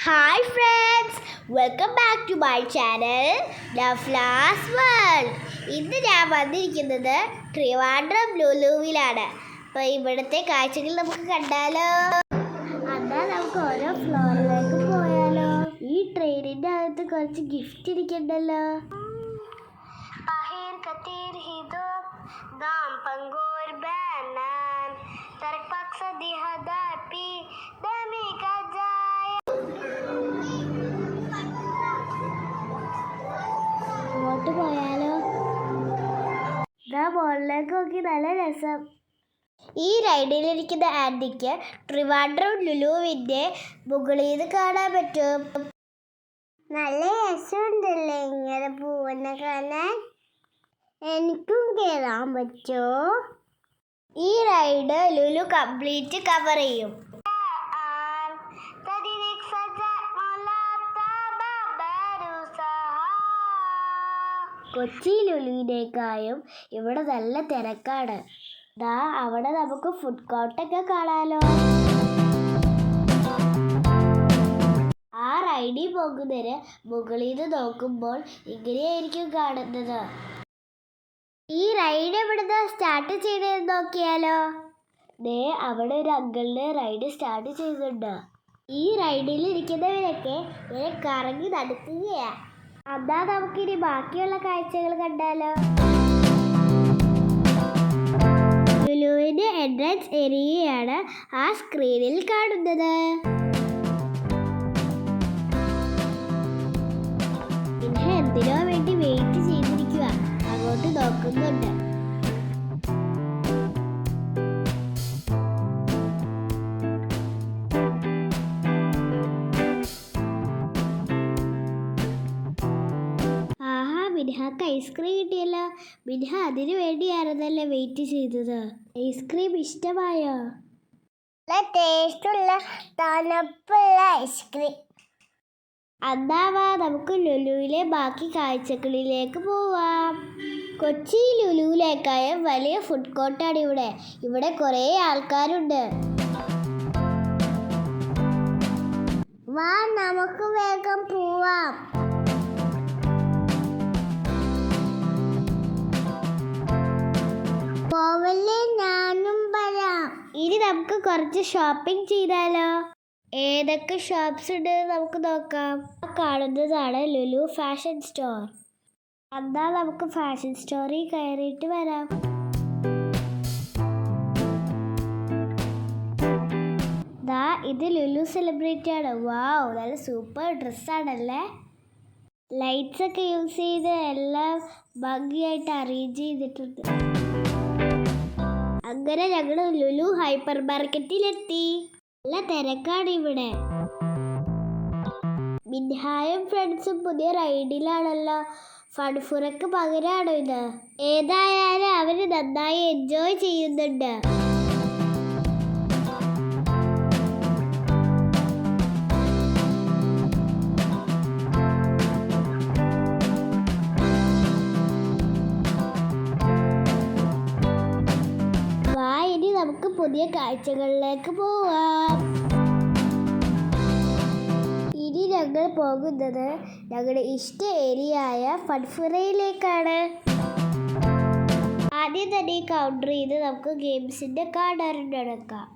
Hi friends, welcome back to my channel The Flowers World. ഇന്ന് ഞാൻ വന്നിരിക്കുന്നത് ട്രിവാൻഡ്രം ലുലുവിലാണ്. അപ്പോൾ ഇവിടുത്തെ കാഴ്ചകൾ നമുക്ക് കണ്ടാലോ? എന്നാൽ നമുക്ക് ഓരോ ഫ്ലോറിലേക്ക് പോയാലോ? ഈ ട്രെയിനിൻ്റെ അകത്ത് കുറച്ച് ഗിഫ്റ്റ് ഇരിക്കണ്ടല്ലോ. അങ്ങോട്ട് പോയാലോ? മുകളിലേക്ക് നോക്കി, നല്ല രസം. ഈ റൈഡിലിരിക്കുന്ന ആൻറ്റിക്ക് ട്രിവാൻഡ്രം ലുലുവിൻ്റെ മുകളിൽ നിന്ന് കാണാൻ പറ്റും. നല്ല രസമുണ്ടല്ലേ ഇങ്ങനെ പൂവെന്നെ കാണാൻ. എനിക്കും കയറാൻ പറ്റുമോ? ഈ റൈഡ് ലുലു കംപ്ലീറ്റ് കവർ ചെയ്യും. കൊച്ചി ലുലുവിനേക്കാളും ഇവിടെ നല്ല തിരക്കാണ്. അവിടെ നമുക്ക് ഫുഡ് കോർട്ടൊക്കെ കാണാലോ. ആ റൈഡിൽ പോകുന്നതിന് മുകളിൽ നിന്ന് നോക്കുമ്പോൾ ഇങ്ങനെയായിരിക്കും കാണുന്നത്. ഈ റൈഡ് എവിടുന്ന് സ്റ്റാർട്ട് ചെയ്തതെന്ന് നോക്കിയാലോ? അവിടെ ഒരു അങ്കിളിന് റൈഡ് സ്റ്റാർട്ട് ചെയ്തിട്ടുണ്ട്. ഈ റൈഡിൽ ഇരിക്കുന്നവരൊക്കെ ഇങ്ങനെ കറങ്ങി നടക്കുകയാണ്. എന്നാ നമുക്കിനി ബാക്കിയുള്ള കാഴ്ചകൾ കണ്ടാലോ? ലുലുവിന്റെ എൻട്രൻസ് ഏരിയയാണ് ആ സ്ക്രീനിൽ കാണുന്നത്. പിന്നെ എന്തിനോ വേണ്ടി വെയിറ്റ് ചെയ്തിരിക്കുക, അങ്ങോട്ട് നോക്കുന്നുണ്ട്. മിൻഹാക്ക് ഐസ്ക്രീം കിട്ടിയല്ലോ. മിൻഹ അതിനു വേണ്ടിയായിരുന്നല്ലേ വെയിറ്റ് ചെയ്തത്. ഐസ്ക്രീം ഇഷ്ടമായോ? ടേസ്റ്റുള്ള തണുപ്പുള്ള ഐസ്ക്രീം. എന്നാവാ നമുക്ക് ലുലുവിലെ ബാക്കി കാഴ്ചകളിലേക്ക് പോവാം. കൊച്ചി ലുലുവിലേക്കാളും വലിയ ഫുഡ് കോർട്ടാണ് ഇവിടെ. ഇവിടെ കുറേ ആൾക്കാരുണ്ട്. വാ, നമുക്ക് വേഗം പോവാം. പോവല്ലേ, ഞാനും വരാം. ഇനി നമുക്ക് കുറച്ച് ഷോപ്പിംഗ് ചെയ്താലോ? ഏതൊക്കെ ഷോപ്സ് ഉണ്ട് നമുക്ക് നോക്കാം. കാണുന്നതാണ് ലുലു ഫാഷൻ സ്റ്റോർ. എന്നാൽ നമുക്ക് ഫാഷൻ സ്റ്റോറിൽ കയറിയിട്ട് വരാം. ഇത് ലുലു സെലിബ്രിറ്റി ആണ്. വാവ്, നല്ല സൂപ്പർ ഡ്രസ്സാണല്ലേ. ലൈറ്റ്സ് ഒക്കെ യൂസ് ചെയ്ത് എല്ലാം ഭംഗിയായിട്ട് അറേഞ്ച് ചെയ്തിട്ടുണ്ട്. അങ്ങനെ ഞങ്ങൾ ലുലു ഹൈപ്പർ മാർക്കറ്റിലെത്തി. നല്ല തിരക്കാണ് ഇവിടെ. മിൻഹായും ഫ്രണ്ട്സും പുതിയ റൈഡിലാണല്ലോ. ഫൺഫുറക്ക് പകരമാണോ ഇത്? ഏതായാലും അവര് നന്നായി എൻജോയ് ചെയ്യുന്നുണ്ട്. നമുക്ക് പുതിയ കാഴ്ചകളിലേക്ക് പോവാം. ഇനി ഞങ്ങൾ പോകുന്നത് ഞങ്ങളുടെ ഇഷ്ട ഏരിയയായ ഫൺഫുറയിലേക്കാണ്. ആദ്യം തന്നെ കൗണ്ടർ ചെയ്ത് നമുക്ക് ഗെയിംസിന്റെ കാർഡ് എടുക്കാം.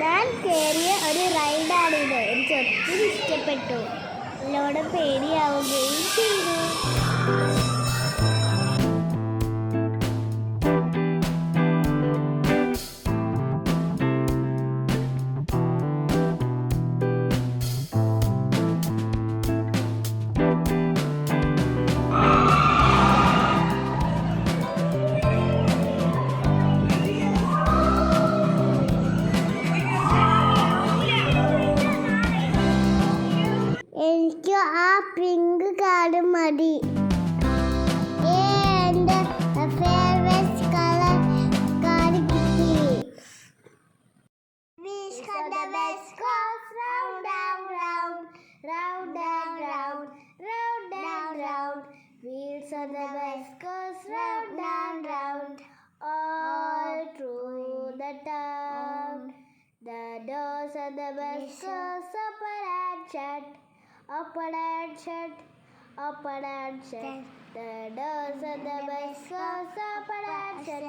ഞാൻ കയറിയ ഒരു റൈഡാണിത്. എനിക്ക് ഒത്തിരി ഇഷ്ടപ്പെട്ടു. നല്ലോണം പേടിയാവുകയും ചെയ്തു. എനിക്ക് ആ പിങ്ക് കാർഡ് മതി. എൻ്റെ ഫേവറേറ്റ് കളർ കാർഡ് കിട്ടി. all through the town. The doors and the bus goes open and shut, open and shut, open and shut. The doors and the bus goes open and shut.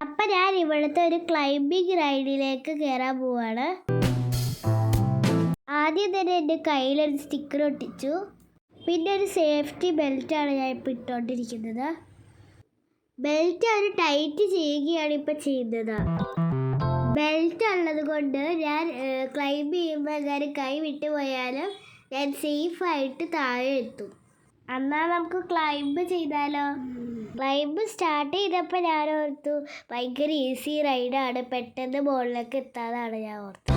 അപ്പം ഞാൻ ഇവിടുത്തെ ഒരു climbing റൈഡിലേക്ക് കയറാൻ പോവാണ്. ആദ്യം തന്നെ എൻ്റെ കയ്യിലൊരു സ്റ്റിക്കർ ഒട്ടിച്ചു. പിന്നെ ഒരു സേഫ്റ്റി ബെൽറ്റാണ് ഞാൻ ഇപ്പോൾ ഇട്ടുകൊണ്ടിരിക്കുന്നത്. ബെൽറ്റ് ഒരു ടൈറ്റ് ചെയ്യുകയാണ് ഇപ്പോൾ ചെയ്യുന്നത്. ബെൽറ്റ് ഉള്ളത് കൊണ്ട് ഞാൻ ക്ലൈംബ് ചെയ്യുമ്പോൾ എങ്ങാനും കൈ വിട്ടു പോയാലും ഞാൻ സേഫായിട്ട് താഴെ എത്തും. എന്നാൽ നമുക്ക് ക്ലൈംബ് ചെയ്താലോ? ക്ലൈംബ് സ്റ്റാർട്ട് ചെയ്തപ്പോൾ ഞാൻ ഓർത്തു ഭയങ്കര ഈസി റൈഡാണ്, പെട്ടെന്ന് മുകളിലേക്ക് എത്താതാണ് ഞാൻ ഓർത്തത്.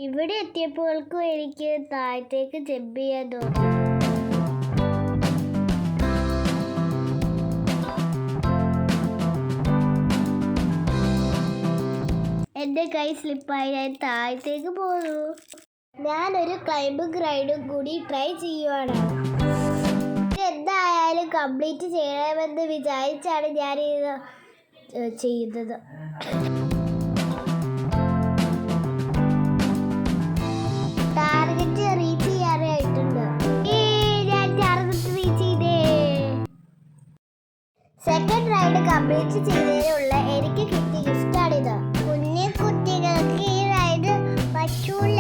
ഇവിടെ എത്തിയപ്പോഴേക്കും എനിക്ക് താഴത്തേക്ക് ജമ്പ് ചെയ്യാൻ തോന്നി. എൻ്റെ കൈ സ്ലിപ്പായി ഞാൻ താഴത്തേക്ക് പോന്നു. ഞാനൊരു ക്ലൈംബിംഗ് റൈഡും കൂടി ട്രൈ ചെയ്യുവാണ്. എന്തായാലും കംപ്ലീറ്റ് ചെയ്യണമെന്ന് വിചാരിച്ചാണ് ഞാനിത് ചെയ്യുന്നത്. ടാർഗറ്റ് റീച്ച് ചെയ്യാനായിട്ടുണ്ട്. ഞാൻ ടാർഗറ്റ് റീച്ച് ചെയ്തേ. സെക്കൻഡ് റൈഡ് കംപ്ലീറ്റ് ചെയ്തതിനുള്ള എനിക്ക് കിട്ടിയ ഗിഫ്റ്റാണിത്. കുട്ടികൾക്ക് ഈ റൈഡ് പറ്റൂല.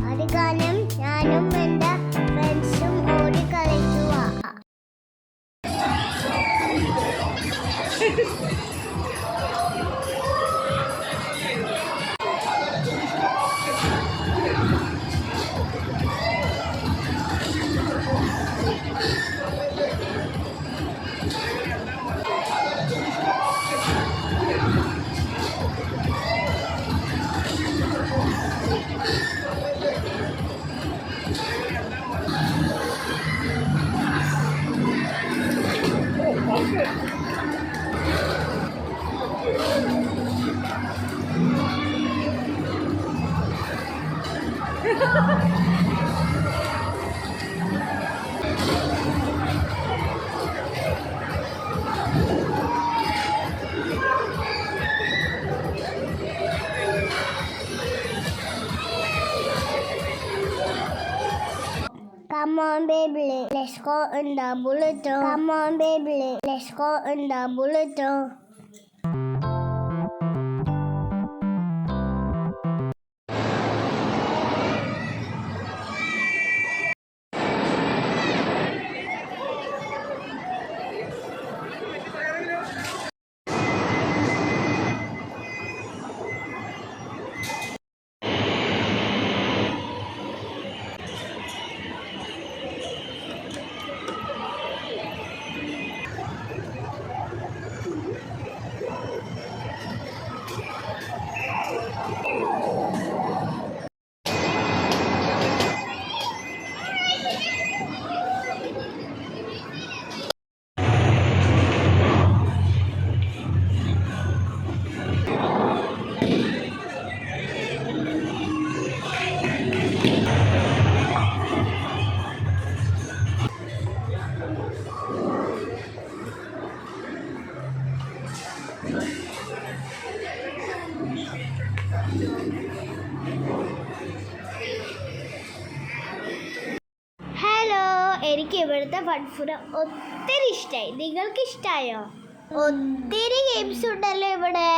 അത് കാരണം ഞാനും എൻ്റെ ഫ്രണ്ട്സും ഓടി കളിക്കുക. Come on, baby, let's go in the bullet. Come on, baby, let's go in the bullet. എനിക്ക് ഇവിടുത്തെ ഫുഡ് ഒത്തിരി ഇഷ്ടമായി. നിങ്ങൾക്ക് ഇഷ്ടമായോ? ഒത്തിരി ഗെയിംസ് ഉണ്ടല്ലോ ഇവിടെ.